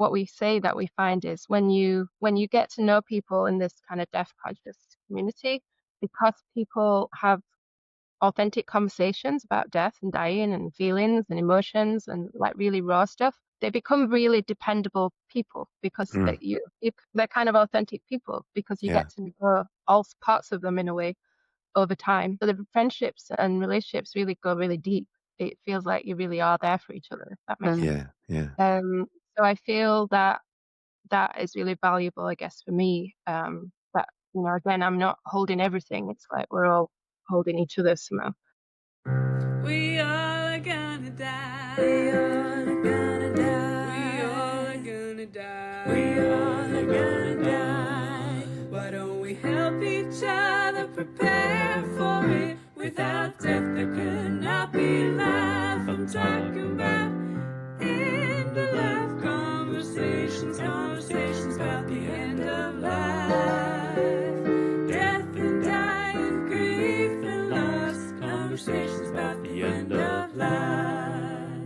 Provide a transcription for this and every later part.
what we say that we find is when you get to know people in this kind of deaf conscious community, because people have authentic conversations about death and dying and feelings and emotions and like really raw stuff, they become really dependable people because Mm. they're kind of authentic people because you Yeah. get to know all parts of them in a way over time. So the friendships and relationships really go really deep. It feels like you really are there for each other, if that makes sense. Yeah. Yeah. So I feel that that is really valuable, I guess, for me. That, again, I'm not holding everything. It's like we're all holding each other somehow. We all are gonna die. We all are gonna die. We all are gonna die. We all are gonna die. Why don't we help each other prepare for it? Without death, there could not be life. I'm talking about end of life conversations, conversations about the end of life. Death and dying, grief and loss, conversations about the end of life.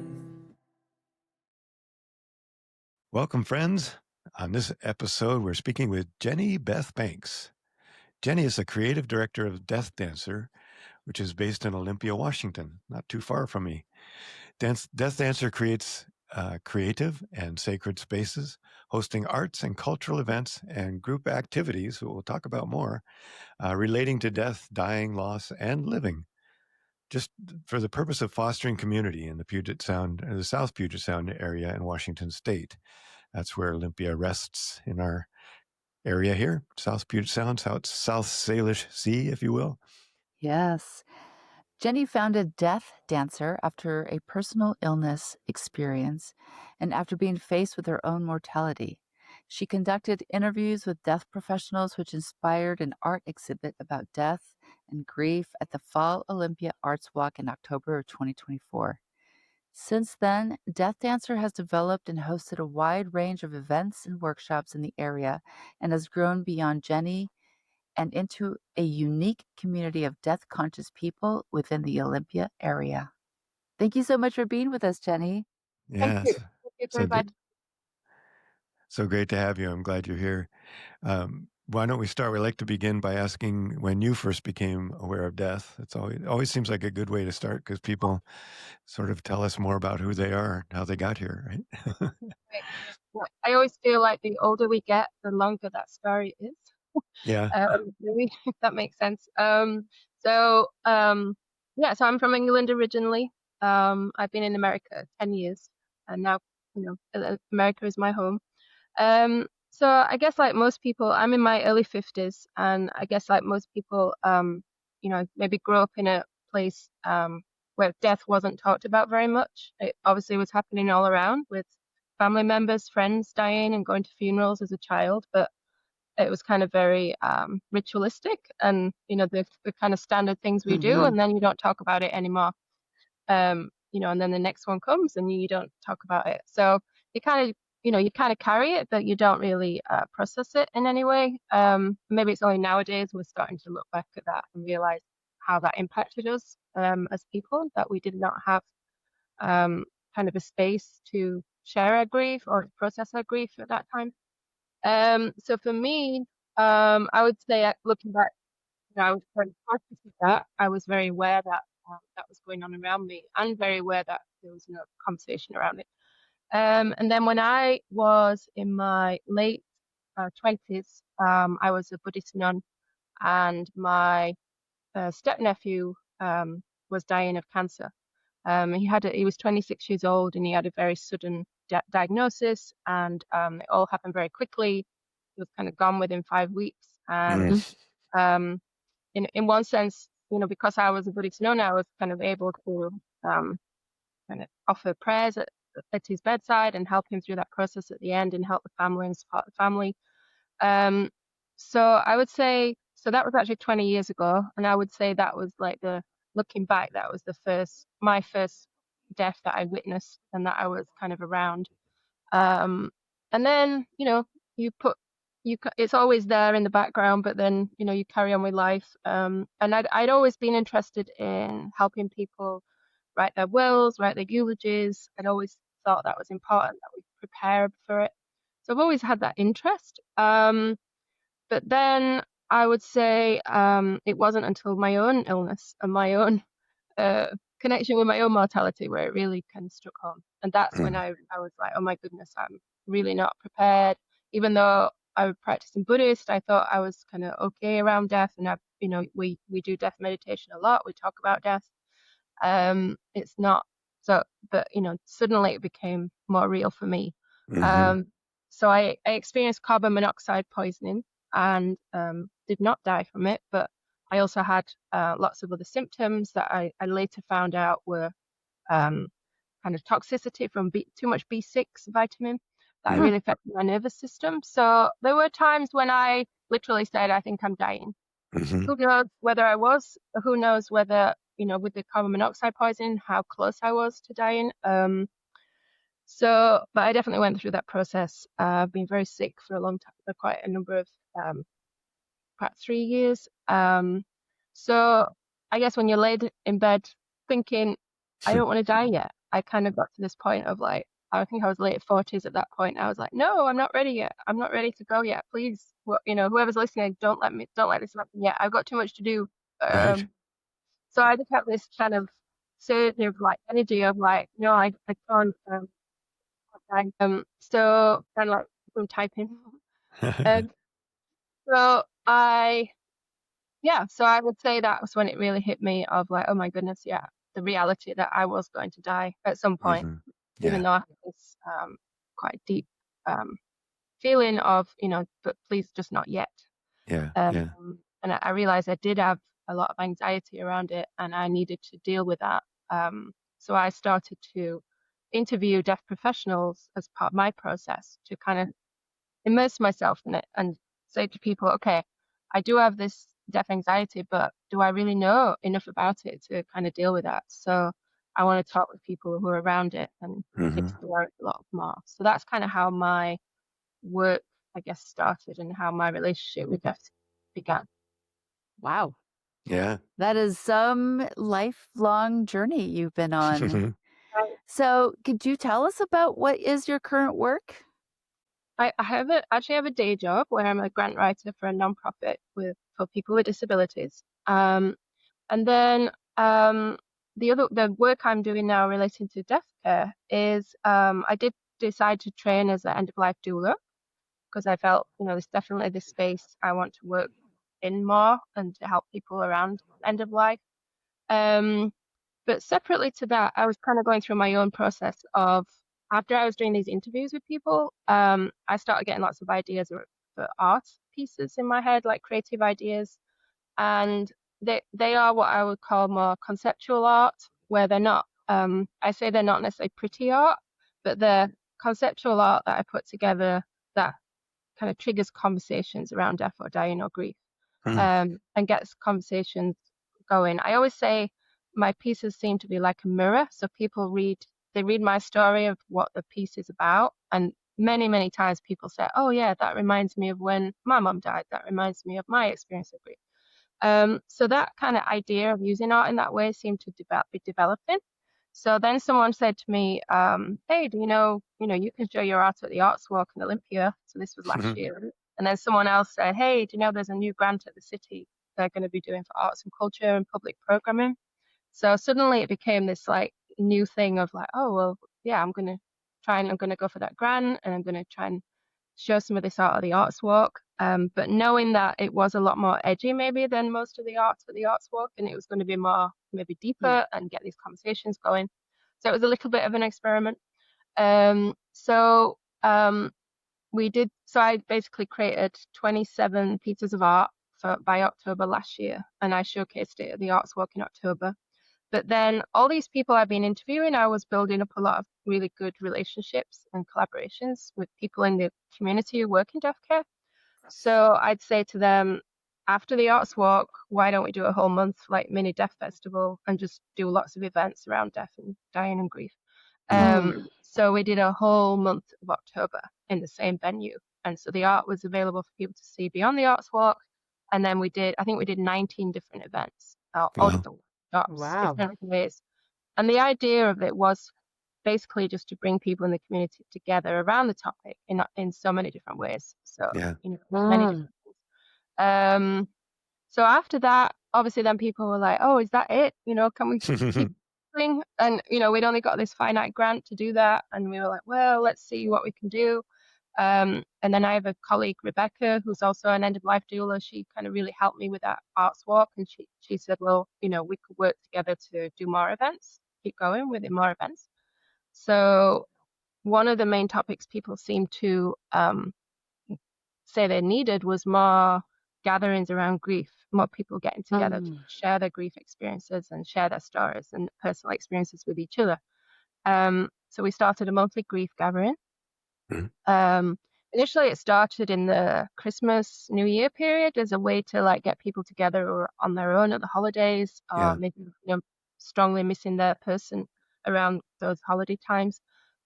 Welcome, friends. On this episode, we're speaking with Jennie Banks. Jennie is the creative director of Death Dancer, which is based in Olympia, Washington, not too far from me. Death Dancer creates creative and sacred spaces, hosting arts and cultural events and group activities, we'll talk about more, relating to death, dying, loss, and living, just for the purpose of fostering community in the Puget Sound, the South Puget Sound area in Washington State. That's where Olympia rests in our area here, South Puget Sound, South Salish Sea, if you will. Yes. Jennie founded Death Dancer after a personal illness experience and after being faced with her own mortality. She conducted interviews with death professionals, which inspired an art exhibit about death and grief at the Fall Olympia Arts Walk in October of 2024. Since then, Death Dancer has developed and hosted a wide range of events and workshops in the area and has grown beyond Jennie and into a unique community of death-conscious people within the Olympia area. Thank you so much for being with us, Jennie. Thank you. Yes. Thank you for So, inviting. so great to have you. I'm glad you're here. Why don't we start? We like to begin by asking when you first became aware of death. It always seems like a good way to start because people sort of tell us more about who they are and how they got here, right? Right. Yeah. I always feel like the older we get, the longer that story is. Yeah. Maybe if that makes sense. So yeah, so I'm from England originally. I've been in America 10 years, and now America is my home. So I guess like most people, I'm in my early 50s, and I guess like most people, maybe grew up in a place where death wasn't talked about very much. It obviously was happening all around with family members, friends dying and going to funerals as a child, but it was kind of very ritualistic and the kind of standard things we do, and then you don't talk about it anymore. And then the next one comes and you don't talk about it. So you kind of you kind of carry it, but you don't really process it in any way. Maybe it's only nowadays we're starting to look back at that and realize how that impacted us as people, that we did not have kind of a space to share our grief or process our grief at that time. So for me, I would say looking back, I was very conscious of that. I was very aware that that was going on around me, and very aware that there was no conversation around it. And then when I was in my late 20s, I was a Buddhist nun, and my step nephew was dying of cancer. He was 26 years old, and he had a very sudden diagnosis, and it all happened very quickly. He was kind of gone within 5 weeks, and in one sense, because I was a Buddhist nun, I was kind of able to kind of offer prayers at his bedside and help him through that process at the end, and help the family and support the family. So I would say, so that was actually 20 years ago, and I would say that was like looking back, that was my first death that I witnessed and that I was kind of around. And then, it's always there in the background, but then, you carry on with life. And I'd always been interested in helping people write their wills, write their eulogies. I'd always thought that was important, that we prepare for it. So I've always had that interest. But then I would say it wasn't until my own illness and my own connection with my own mortality where it really kind of struck home. And that's when I was like, oh my goodness, I'm really not prepared. Even though I was practicing Buddhist, I thought I was kind of okay around death. And we do death meditation a lot. We talk about death. It's not so, but suddenly it became more real for me. So I experienced carbon monoxide poisoning and did not die from it, but I also had lots of other symptoms that I later found out were kind of toxicity from too much B6 vitamin that really affected my nervous system. So there were times when I literally said, I think I'm dying. Who knows whether I was, who knows whether, with the carbon monoxide poisoning, how close I was to dying. But I definitely went through that process. I've been very sick for a long time, for quite a number of, about 3 years. So I guess when you're laid in bed thinking, I don't want to die yet, I kind of got to this point of like, I think I was late 40s at that point. I was like, no, I'm not ready yet. I'm not ready to go yet. Please, whoever's listening, don't let this happen yet. I've got too much to do. Right. So I just have this kind of surge of like energy of like, no, I can't. So kind of like from typing. So so I would say that was when it really hit me of like, oh my goodness, yeah, the reality that I was going to die at some point, even though I had this quite deep feeling of, but please just not yet. Yeah. And I realized I did have a lot of anxiety around it and I needed to deal with that. So I started to interview deaf professionals as part of my process to kind of immerse myself in it and say to people, okay, I do have this deaf anxiety, but do I really know enough about it to kind of deal with that? So I want to talk with people who are around it and explore it a lot more. So that's kind of how my work, I guess, started and how my relationship with deaf began. Wow. Yeah. That is some lifelong journey you've been on. So could you tell us about what is your current work? I actually have a day job where I'm a grant writer for a nonprofit for people with disabilities. And then the work I'm doing now relating to deaf care is I did decide to train as an end-of-life doula because I felt, there's definitely this space I want to work in more and to help people around end of life. But separately to that, I was kind of going through my own process of after I was doing these interviews with people, I started getting lots of ideas for art pieces in my head, like creative ideas. And they are what I would call more conceptual art, where they're not, I say they're not necessarily pretty art, but they're conceptual art that I put together that kind of triggers conversations around death or dying or grief, and gets conversations going. I always say my pieces seem to be like a mirror. So people read my story of what the piece is about. And many, many times people say, oh yeah, that reminds me of when my mom died. That reminds me of my experience of grief. So that kind of idea of using art in that way seemed to be developing. So then someone said to me, hey, do you know, you can show your art at the Arts Walk in Olympia. So this was last year. And then someone else said, hey, do you know there's a new grant at the city they're going to be doing for arts and culture and public programming? So suddenly it became this like new thing of like, oh, well, yeah, I'm going to go for that grant and I'm going to try and show some of this art at the Arts Walk. But knowing that it was a lot more edgy maybe than most of the arts at the Arts Walk, and it was going to be more maybe deeper and get these conversations going. So it was a little bit of an experiment. I basically created 27 pieces of art by October last year, and I showcased it at the Arts Walk in October. But then all these people I've been interviewing, I was building up a lot of really good relationships and collaborations with people in the community who work in deaf care. So I'd say to them, after the Arts Walk, why don't we do a whole month like mini deaf festival and just do lots of events around death and dying and grief. So we did a whole month of October in the same venue. And so the art was available for people to see beyond the Arts Walk. And then I think we did 19 different events, all different shops, different ways. And the idea of it was basically just to bring people in the community together around the topic in so many different ways. So, Yeah. many different things. So after that, obviously then people were like, oh, is that it? Can we keep going? And, we'd only got this finite grant to do that. And we were like, well, let's see what we can do. And then I have a colleague, Rebecca, who's also an end-of-life doula. She kind of really helped me with that arts walk. And she said, well, we could work together to do more events, keep going with more events. So one of the main topics people seem to say they needed was more gatherings around grief, more people getting together to share their grief experiences and share their stories and personal experiences with each other. So we started a monthly grief gathering. Initially, it started in the Christmas, New Year period as a way to get people together or on their own at the holidays, or maybe strongly missing their person around those holiday times.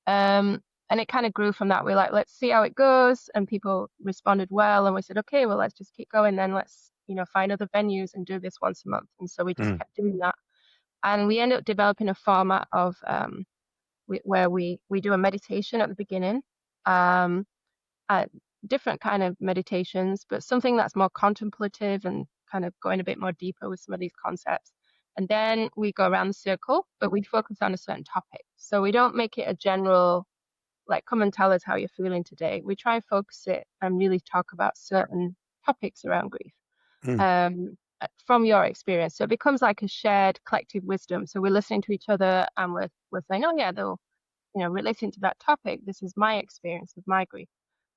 And it kind of grew from that. We're like, let's see how it goes, and people responded well, and we said, okay, well, let's just keep going. Then let's find other venues and do this once a month. And so we just kept doing that, and we ended up developing a format of where we do a meditation at the beginning. Different kind of meditations, but something that's more contemplative and kind of going a bit more deeper with some of these concepts. And then we go around the circle, but we focus on a certain topic. So we don't make it a general, come and tell us how you're feeling today. We try and focus it and really talk about certain topics around grief from your experience. So it becomes like a shared collective wisdom. So we're listening to each other and we're saying, oh yeah, though, relating to that topic, this is my experience of my grief.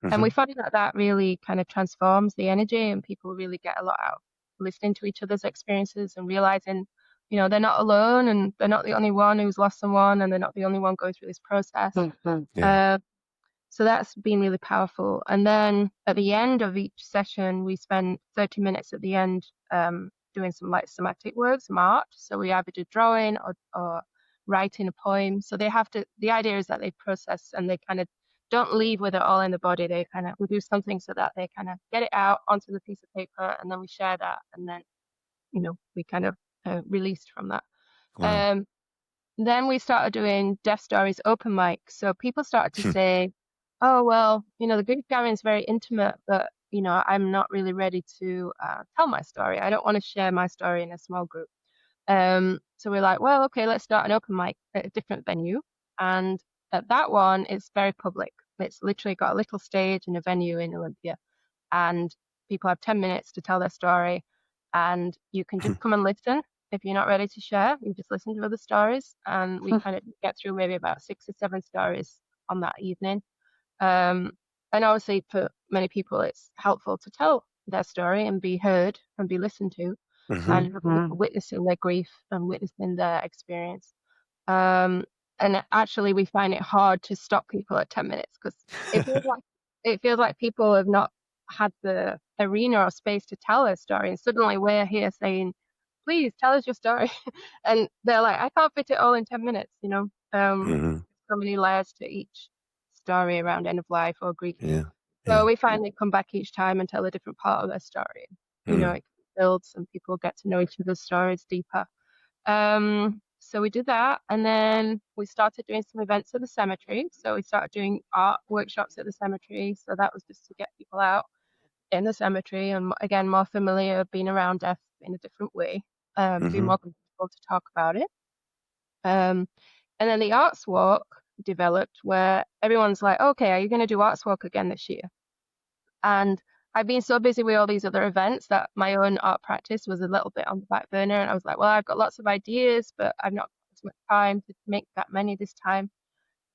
And we find that really kind of transforms the energy, and people really get a lot out of listening to each other's experiences and realizing, they're not alone, and they're not the only one who's lost someone, and they're not the only one going through this process. So that's been really powerful. And then at the end of each session, we spend 30 minutes at the end doing some somatic work, some art. So we either do drawing or writing a poem. So the idea is that they process and they kind of don't leave with it all in the body. We do something so that they kind of get it out onto the piece of paper, and then we share that, and then, we kind of released from that. Wow. Then we started doing Death Stories open mic. So people started to say, oh, well, the grief gathering is very intimate, but, I'm not really ready to tell my story. I don't want to share my story in a small group. So we're like, well, okay, let's start an open mic at a different venue. And at that one, it's very public. It's literally got a little stage in a venue in Olympia. And people have 10 minutes to tell their story. And you can just come and listen. If you're not ready to share, you just listen to other stories. And we kind of get through maybe about 6 or 7 stories on that evening. And obviously for many people, it's helpful to tell their story and be heard and be listened to, and witnessing their grief and witnessing their experience. And actually we find it hard to stop people at 10 minutes because it feels like people have not had the arena or space to tell their story, and suddenly we're here saying, please tell us your story. And they're like, I can't fit it all in 10 minutes, so many layers to each story around end of life or grief. So we finally come back each time and tell a different part of their story. It builds and people get to know each other's stories deeper. So we did that, and then we started doing some events at the cemetery. So we started doing art workshops at the cemetery. So that was just to get people out in the cemetery and, again, more familiar, being around death in a different way, be more comfortable to talk about it. And then the arts walk developed where everyone's like, okay, are you going to do arts walk again this year? And I've been so busy with all these other events that my own art practice was a little bit on the back burner. And I was like, well, I've got lots of ideas, but I've not got as much time to make that many this time.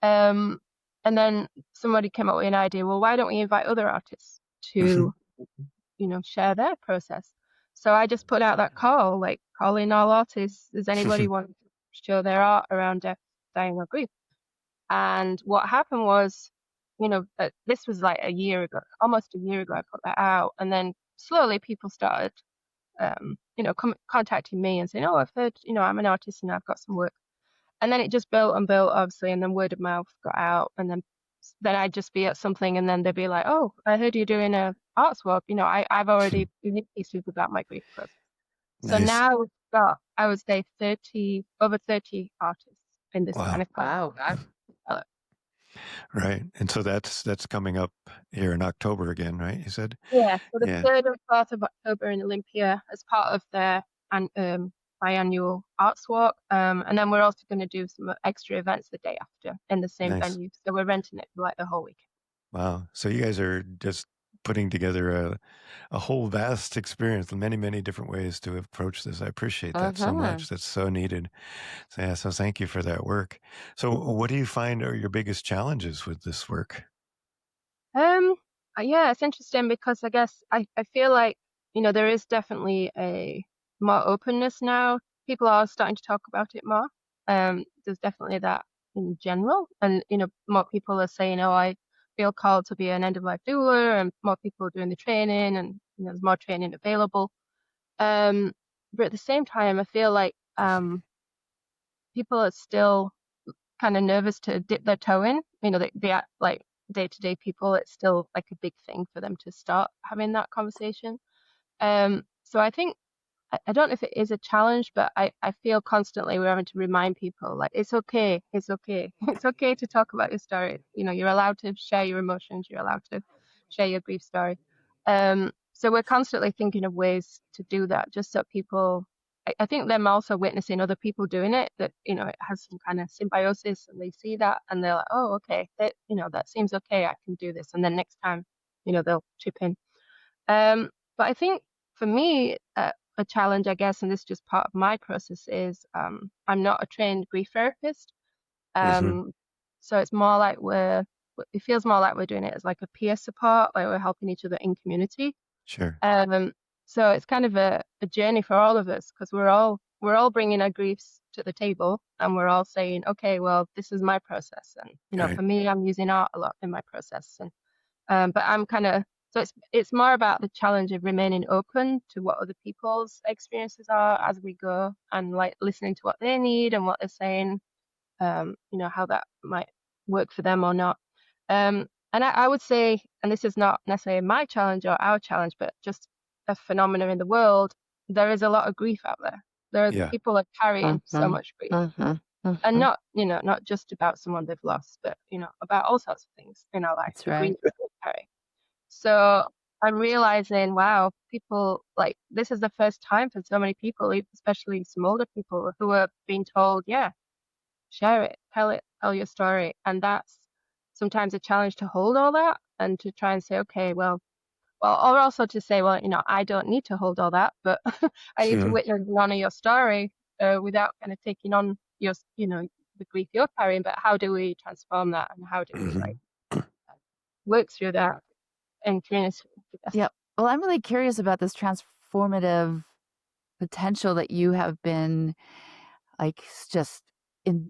And then somebody came up with an idea, well, why don't we invite other artists to, share their process? So I just put out that call, like, call in all artists. Does anybody want to show their art around death, dying, or grief? And what happened was, this was like a year ago, almost a year ago, I put that out. And then slowly people started, contacting me and saying, oh, I've heard, I'm an artist and I've got some work. And then it just built and built, obviously. And then word of mouth got out. And then I'd just be at something and then they'd be like, oh, I heard you're doing a arts walk. I've already made pieces about my grief process. So now we've got, I would say, over 30 artists in this kind of class. Wow. Right. And so that's coming up here in October again, right? You said? Yeah, so the Yeah. 3rd and 4th of October in Olympia as part of their biannual arts walk. And then we're also going to do some extra events the day after in the same Nice. venue. So we're renting it for like the whole week. Wow. So you guys are just putting together a whole vast experience, many, many different ways to approach this. I appreciate that so much. That's so needed. So, yeah, so thank you for that work. So what do you find are your biggest challenges with this work? Yeah, it's interesting because I guess I feel like, there is definitely a more openness now. People are starting to talk about it more. There's definitely that in general. And, more people are saying, oh, I feel called to be an end of life doula, and more people are doing the training, and, there's more training available. But at the same time, I feel like people are still kind of nervous to dip their toe in. They act like day-to-day people, it's still like a big thing for them to start having that conversation. So I think I don't know if it is a challenge, but I feel constantly we're having to remind people like it's okay, it's okay, it's okay to talk about your story. You're allowed to share your emotions, you're allowed to share your grief story. So we're constantly thinking of ways to do that, just so people. I think them also witnessing other people doing it, that it has some kind of symbiosis, and they see that and they're like, oh, okay, that seems okay, I can do this, and then next time, they'll chip in. But I think for me, a challenge, I guess, and this is just part of my process, is I'm not a trained grief therapist. Mm-hmm. So it's more like it feels more like we're doing it as like a peer support, like we're helping each other in community. Sure. So it's kind of a journey for all of us, because we're all bringing our griefs to the table, and we're all saying, okay, well, this is my process, and Right. for me, I'm using art a lot in my process, and but I'm kind of so it's more about the challenge of remaining open to what other people's experiences are as we go, and like listening to what they need and what they're saying, how that might work for them or not. And I would say, and this is not necessarily my challenge or our challenge, but just a phenomenon in the world, there is a lot of grief out there. Yeah. People are carrying so much grief, and not just about someone they've lost, but about all sorts of things in our life, That's the right. grief that we carry. So I'm realizing, wow, people, like, this is the first time for so many people, especially some older people, who are being told, yeah, share it, tell your story. And that's sometimes a challenge to hold all that and to try and say, okay, well, or also to say, well, I don't need to hold all that, but I need to witness and honor your story without kind of taking on the grief you're carrying. But how do we transform that, and how do we like work through that in community? Yeah. Well, I'm really curious about this transformative potential that you have been like just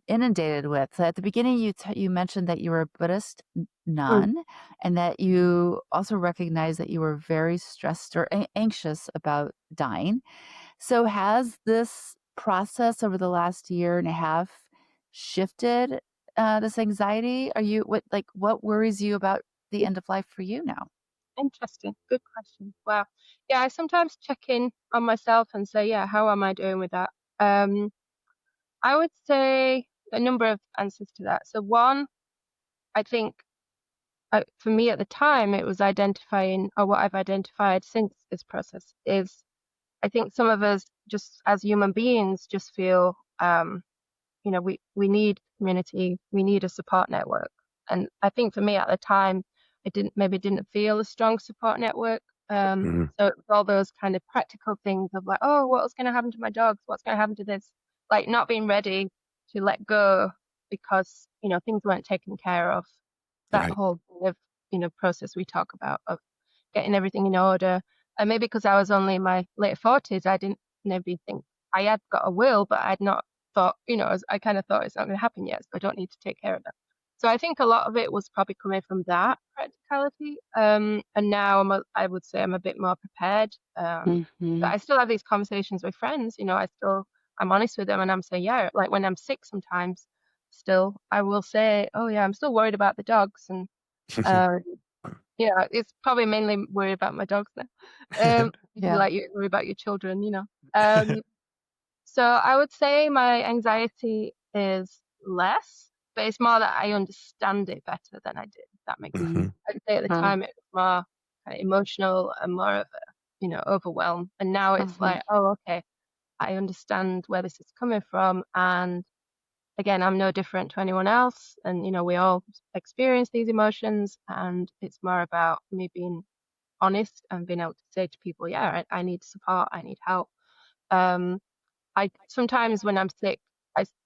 inundated with. So at the beginning, you mentioned that you were a Buddhist nun, and that you also recognized that you were very stressed or anxious about dying. So has this process over the last year and a half shifted this anxiety? What worries you about the end of life for you now? Interesting. Good question. Wow. Yeah, I sometimes check in on myself and say, yeah, how am I doing with that? I would say a number of answers to that. So one, I think for me at the time, it was identifying, or what I've identified since this process is, I think some of us just as human beings just feel, we need community, we need a support network. And I think for me at the time, I didn't feel a strong support network. So it was all those kind of practical things of like, oh, what's going to happen to my dogs? What's going to happen to this? Like not being ready to let go because, things weren't taken care of. That Right. whole kind of, process we talk about of getting everything in order. And maybe because I was only in my late 40s, I didn't maybe think I had got a will, but I'd not thought, I kind of thought it's not going to happen yet, so I don't need to take care of that. So I think a lot of it was probably coming from that practicality. And now I would say I'm a bit more prepared. But I still have these conversations with friends. I'm honest with them, and I'm saying, yeah, like when I'm sick sometimes, still I will say, oh yeah, I'm still worried about the dogs, and yeah, it's probably mainly worried about my dogs now. Yeah. Like you worry about your children. So I would say my anxiety is less. but it's more that I understand it better than I did. If that makes sense. Mhm. I'd say at the time it was more kind of emotional and more of a, overwhelm. And now it's like, oh, okay, I understand where this is coming from. And again, I'm no different to anyone else. And, we all experience these emotions. And it's more about me being honest and being able to say to people, yeah, I need support, I need help. I sometimes when I'm sick,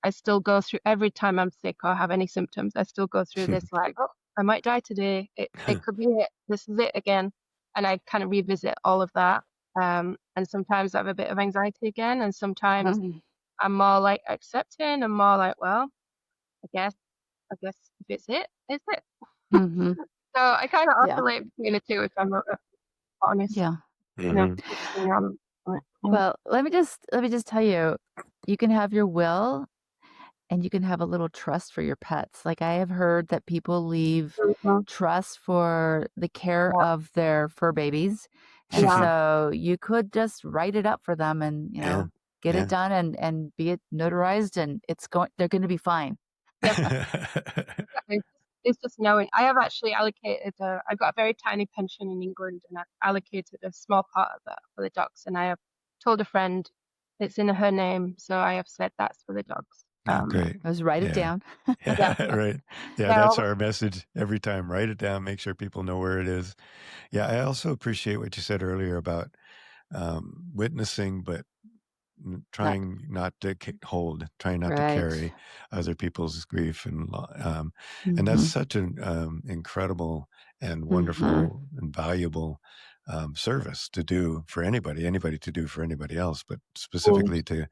I still go through every time I'm sick or have any symptoms, I still go through this like, oh, I might die today. It could be it. This is it again. And I kind of revisit all of that. And sometimes I have a bit of anxiety again. And sometimes I'm more like accepting and more like, well, I guess if it's it, it's it. So I kind of oscillate between the two if I'm honest. Yeah. Mhm. Just being honest. Well, let me just tell you, you can have your will and you can have a little trust for your pets. Like I have heard that people leave Mhm. trust for the care Yeah. of their fur babies. And Yeah. so you could just write it up for them and, Yeah. get Yeah. it done and be it notarized and they're going to be fine. Yep. It's just knowing. I have actually allocated I've got a very tiny pension in England, and I've allocated a small part of that for the dogs. And I have told a friend it's in her name, so I have said that's for the dogs. Oh, great. Let's write it down. Yeah, Right. Yeah, yeah, that's our message every time. Write it down, make sure people know where it is. Yeah, I also appreciate what you said earlier about witnessing, but trying not to trying not to Right. carry other people's grief and that's Mhm. such an incredible and Mhm. wonderful and valuable service to do for anybody to do for anybody else, but specifically to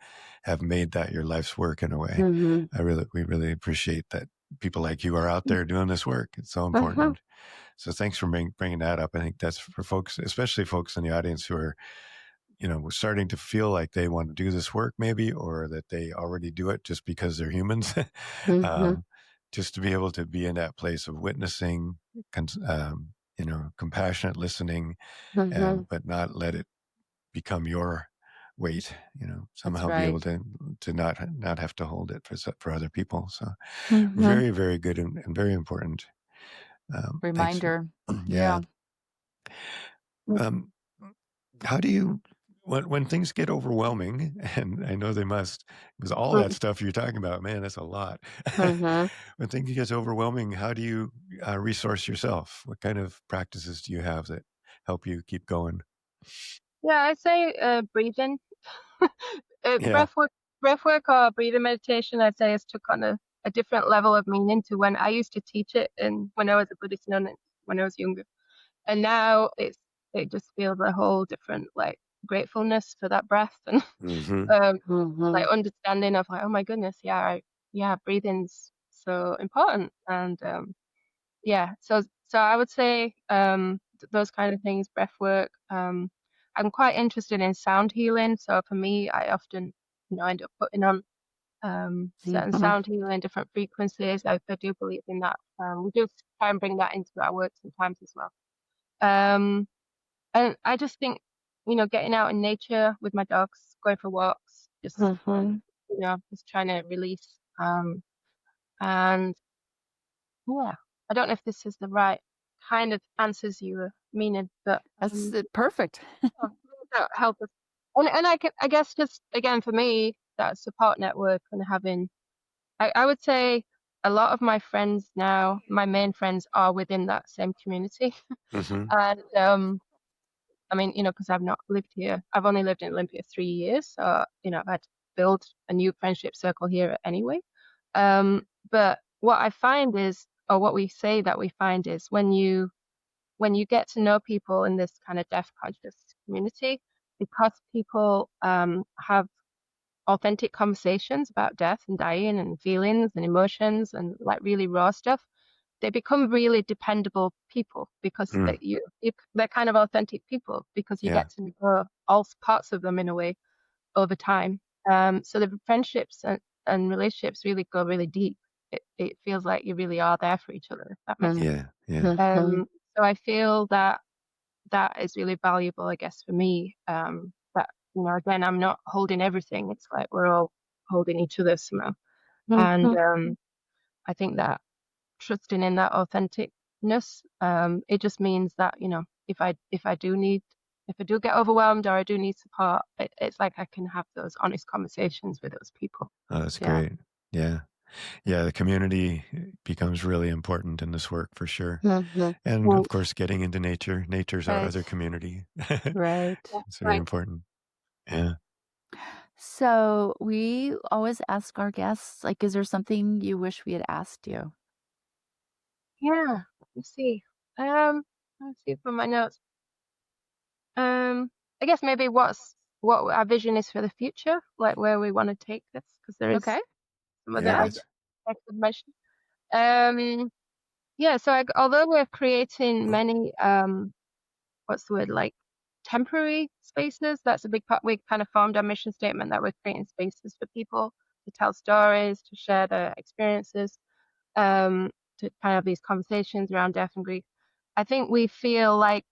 have made that your life's work in a way. We really appreciate that people like you are out there doing this work. It's so important. So thanks for bringing that up. I think that's for folks, especially folks in the audience who are we're starting to feel like they want to do this work maybe, or that they already do it just because they're humans. Just to be able to be in that place of witnessing, compassionate listening, but not let it become your weight, somehow be able to not have to hold it for other people. So very, very good and very important. Thanks. Reminder. Yeah. Um, how do you, when things get overwhelming, and I know they must, because all that stuff you're talking about, man, that's a lot. When things get overwhelming, how do you resource yourself? What kind of practices do you have that help you keep going? Yeah, I say breathing. Yeah. Breath work or breathing meditation, I'd say, has took on a different level of meaning to when I used to teach it and when I was a Buddhist nun when I was younger. And now it just feels a whole different like gratefulness for that breath and like understanding of like, oh my goodness, yeah, breathing's so important. And yeah, so I would say those kind of things, breath work. I'm quite interested in sound healing. So for me, I often, end up putting on certain sound healing, different frequencies. I do believe in that. We do try and bring that into our work sometimes as well. And I just think, getting out in nature with my dogs, going for walks, just trying to release. And yeah, I don't know if this is the right kind of answers you were meaning, but That's perfect. that help us. And I guess just again for me, that support network and having, I would say a lot of my friends now, my main friends are within that same community. And I mean, because I've not lived here. I've only lived in Olympia 3 years, so I've had to build a new friendship circle here anyway. But what I find is, or what we say that we find is, when you get to know people in this kind of deaf conscious community, because people have authentic conversations about death and dying and feelings and emotions and like really raw stuff, they become really dependable people because they're kind of authentic people because you get to know all parts of them in a way over time. So the friendships and relationships really go really deep. It feels like you really are there for each other, if that makes sense. Yeah. So I feel that is really valuable, I guess, for me. That, again, I'm not holding everything. It's like we're all holding each other somehow. And I think that trusting in that authenticness, it just means that, if I do get overwhelmed or I do need support, it's like I can have those honest conversations with those people. Oh, that's Yeah. great. Yeah. Yeah. The community becomes really important in this work for sure. Mhm. And Well, of course, getting into nature. Nature's our other Right. community. Right. It's very right. important. Yeah. So we always ask our guests, like, is there something you wish we had asked you? Yeah. Let's see. Let's see from my notes. I guess maybe what our vision is for the future, like where we want to take this, because there is Okay. some other Yeah. ideas I could mention. Yeah. So although we're creating many, what's the word, like temporary spaces, that's a big part. We kind of formed our mission statement that we're creating spaces for people to tell stories, to share their experiences, to kind of have these conversations around death and grief. I think we feel like,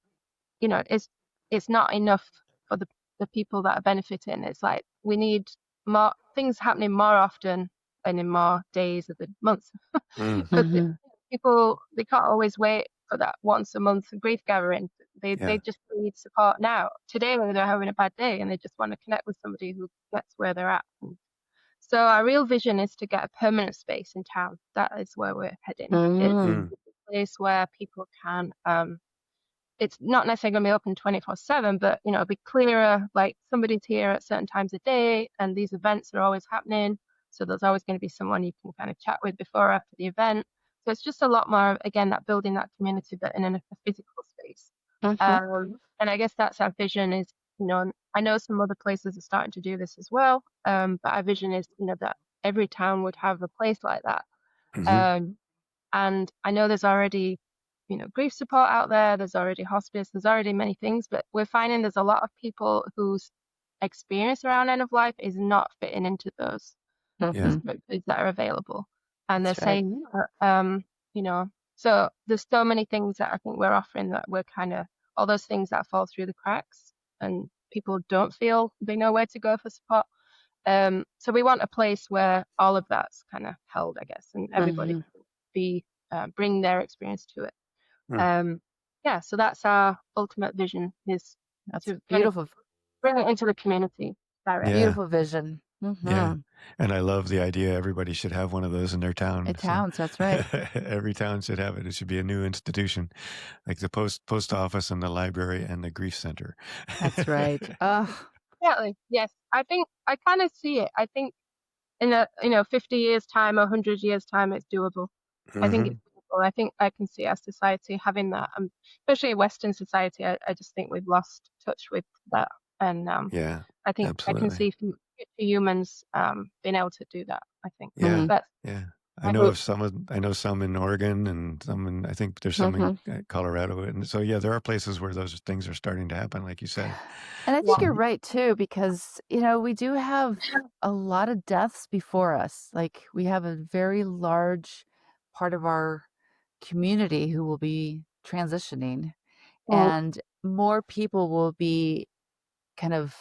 it's not enough for the people that are benefiting. It's like we need more things happening more often and in more days of the month. Mm. Because Mhm. people, they can't always wait for that once a month grief gathering. They Yeah. just need support now. Today, when they're having a bad day and they just want to connect with somebody who gets where they're at. So our real vision is to get a permanent space in town. That is where we're heading. It's Mm. a place where people can, it's not necessarily going to be open 24/7, but it'll be clearer. Like somebody's here at certain times of day, and these events are always happening. So there's always going to be someone you can kind of chat with before or after the event. So it's just a lot more, again, that building that community, but in a physical space. Mhm. And I guess that's our vision is, I know some other places are starting to do this as well. But our vision is, that every town would have a place like that. Hmm. Um, and I know there's already, grief support out there. There's already hospice. There's already many things, but we're finding there's a lot of people whose experience around end of life is not fitting into those Yeah. Mhm. structures that are available. And they're That's right. saying, you know, so there's so many things that I think we're offering that we're kind of all those things that fall through the cracks and people don't feel they know where to go for support. So we want a place where all of that's kind of held, I guess, and everybody Mhm. can be bring their experience to it. Mm. Um, yeah, so that's our ultimate vision is That's to beautiful. bring it into the community directly. Yeah. Beautiful vision. Yeah. Mhm. And I love the idea everybody should have one of those in their town. It So counts. That's right. every town should have it. It should be a new institution, like the post office and the library and the grief center. That's right. Ugh. Exactly. Yes, I think I kind of see it. I think in 50 years time or 100 years time, it's doable. I think Hmm. it's doable. I think I can see our society having that, especially Western society. I just think we've lost touch with that, and Yeah, I think I can absolutely. see future humans being able to do that. I think Yeah, Mhm. that's yeah. my hope. I know some in Oregon and some in, I think there's some in Mhm. Colorado. And so, yeah, there are places where those things are starting to happen, like you said. And I think Yeah. you're So, right too, because, we do have a lot of deaths before us. Like, we have a very large part of our community who will be transitioning, Right. and more people will be kind of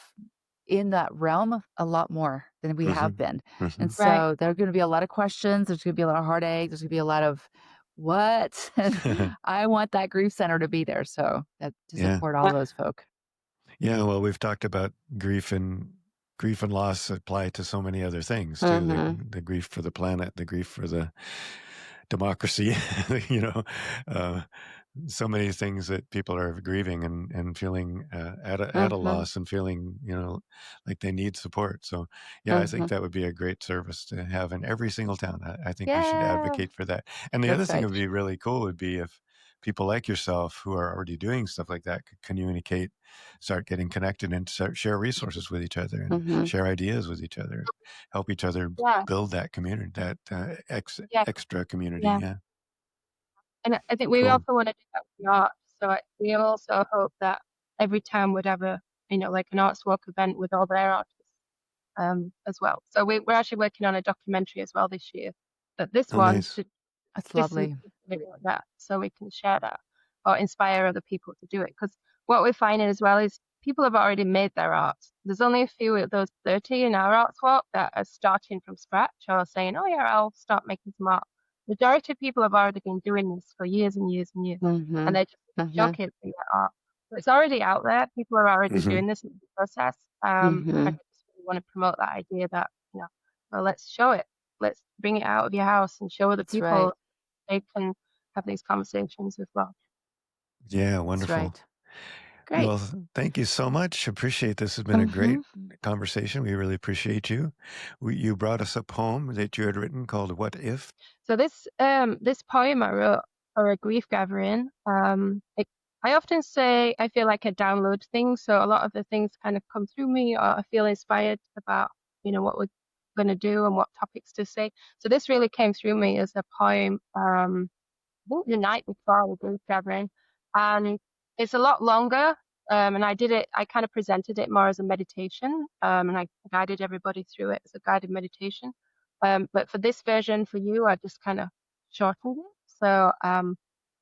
in that realm a lot more than we have hmm. been. Hmm. And Right. so there are going to be a lot of questions. There's going to be a lot of heartache. There's going to be a lot of what? And I want that grief center to be there. So that to Yeah. support all Yeah. those folk. Yeah, well, we've talked about grief and loss apply to so many other things too. Mhm. The grief for the planet, the grief for the democracy, you know, uh, so many things that people are grieving and feeling at a Mhm. loss and feeling, like they need support. So, yeah, I think Mhm. that would be a great service to have in every single town. I think we should Yeah. advocate for that. And the other That's thing that right. would be really cool would be if people like yourself who are already doing stuff like that could communicate, start getting connected and start share resources with each other and Mhm. share ideas with each other, help each other Yeah. build that community, that Yeah. extra community. Yeah. Yeah, And I think we cool. also want to do that with art. So we also hope that every town would have like an arts walk event with all their artists as well. So we're actually working on a documentary as well this year. But this Oh, one nice. to That's listen lovely. like that, so we can share that or inspire other people to do it. Because what we're finding as well is people have already made their art. There's only a few of those 30 in our arts walk that are starting from scratch or saying, "Oh yeah, I'll start making some art." majority of people have already been doing this for years and years and years, and they're just shocking to get off. So it's already out there. People are already doing this in the process. I just really want to promote that idea that, well, let's show it. Let's bring it out of your house and show other That's people right. they can have these conversations as well. Yeah, wonderful. That's right. Great. Well, thank you so much. Appreciate this. Has been a great conversation. We really appreciate you. You brought us a poem that you had written called "What If." So this poem I wrote for a grief gathering. I often say I feel like I download things, so a lot of the things kind of come through me, or I feel inspired about what we're going to do and what topics to say. So this really came through me as a poem. I think the night before the grief gathering, and it's a lot longer. And I kind of presented it more as a meditation, and I guided everybody through it as a guided meditation. But for this version for you, I just kind of shortened it. So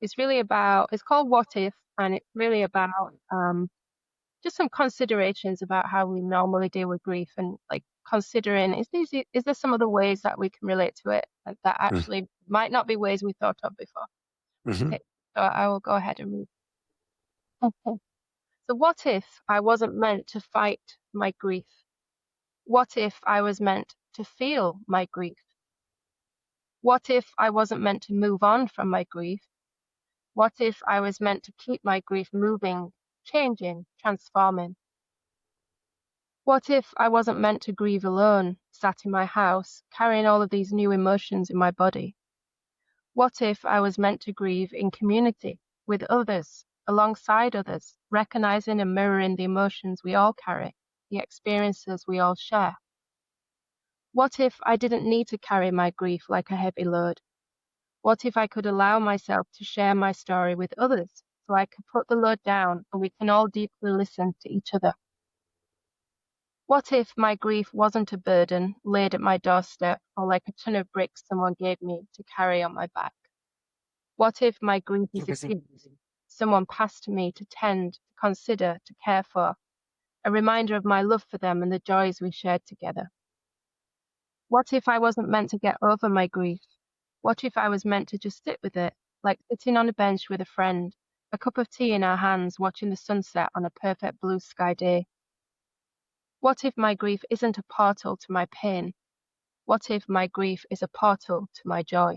it's called What If, and it's really about just some considerations about how we normally deal with grief, and like considering is there some other ways that we can relate to it that actually might not be ways we thought of before. Okay, so I will go ahead and read. Okay. So what if I wasn't meant to fight my grief? What if I was meant to feel my grief? What if I wasn't meant to move on from my grief? What if I was meant to keep my grief moving, changing, transforming? What if I wasn't meant to grieve alone, sat in my house, carrying all of these new emotions in my body? What if I was meant to grieve in community, with others, alongside others, recognizing and mirroring the emotions we all carry, the experiences we all share? What if I didn't need to carry my grief like a heavy load? What if I could allow myself to share my story with others, so I could put the load down and we can all deeply listen to each other? What if my grief wasn't a burden laid at my doorstep, or like a ton of bricks someone gave me to carry on my back? What if my grief is a gift someone passed to me to tend, to consider, to care for, a reminder of my love for them and the joys we shared together? What if I wasn't meant to get over my grief? What if I was meant to just sit with it, like sitting on a bench with a friend, a cup of tea in our hands, watching the sunset on a perfect blue sky day? What if my grief isn't a portal to my pain? What if my grief is a portal to my joy?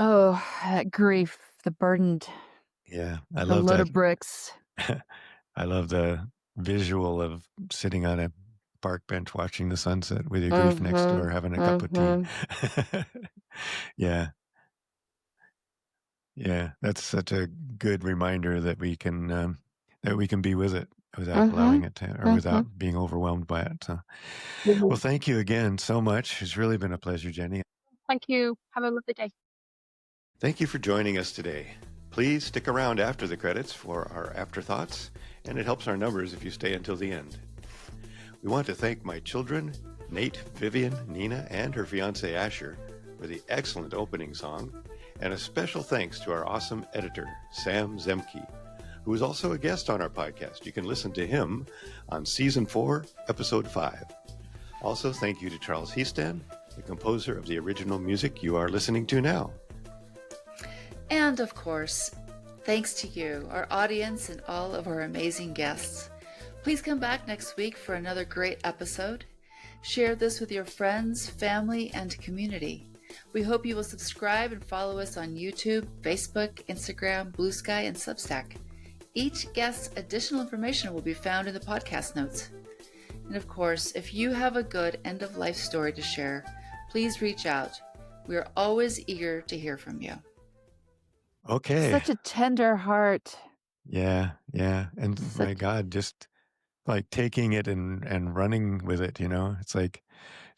Oh, that grief, the burdened, Yeah, I the love load that. of bricks. I love the visual of sitting on a park bench watching the sunset with your grief next door, having a cup of tea. Yeah. Yeah, that's such a good reminder that we can be with it without allowing it to, or without being overwhelmed by it. So, well, thank you again so much. It's really been a pleasure, Jenny. Thank you. Have a lovely day. Thank you for joining us today. Please stick around after the credits for our afterthoughts, and it helps our numbers if you stay until the end. We want to thank my children, Nate, Vivian, Nina, and her fiance Asher, for the excellent opening song, and a special thanks to our awesome editor, Sam Zemke, who is also a guest on our podcast. You can listen to him on Season 4, Episode 5. Also, thank you to Charles Heaston, the composer of the original music you are listening to now. And of course, thanks to you, our audience, and all of our amazing guests. Please come back next week for another great episode. Share this with your friends, family, and community. We hope you will subscribe and follow us on YouTube, Facebook, Instagram, Blue Sky, and Substack. Each guest's additional information will be found in the podcast notes. And of course, if you have a good end-of-life story to share, please reach out. We are always eager to hear from you. Okay. Such a tender heart. Yeah. And my God, just like taking it and running with it, it's like,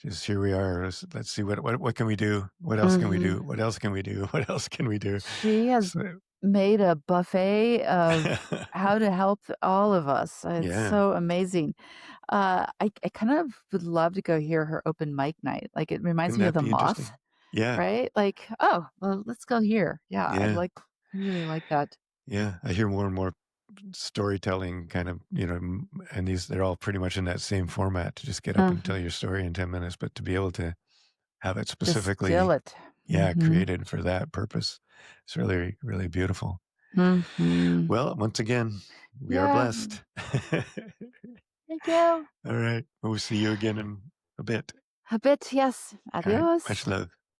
just here we are. Let's see what can we do? What else can we do? What else can we do? What else can we do? She has made a buffet of how to help all of us. It's so amazing. I kind of would love to go hear her open mic night. Like, it reminds me of The Moth. Yeah. Right? Like, oh, well, let's go here. Yeah. I really like that. Yeah. I hear more and more storytelling kind of, and they're all pretty much in that same format to just get up and tell your story in 10 minutes, but to be able to have it specifically, Distill it. created for that purpose. It's really, really beautiful. Well, once again, we are blessed. Thank you. All right. We'll see you again in a bit. A bit, yes. All right. Adios. Much love.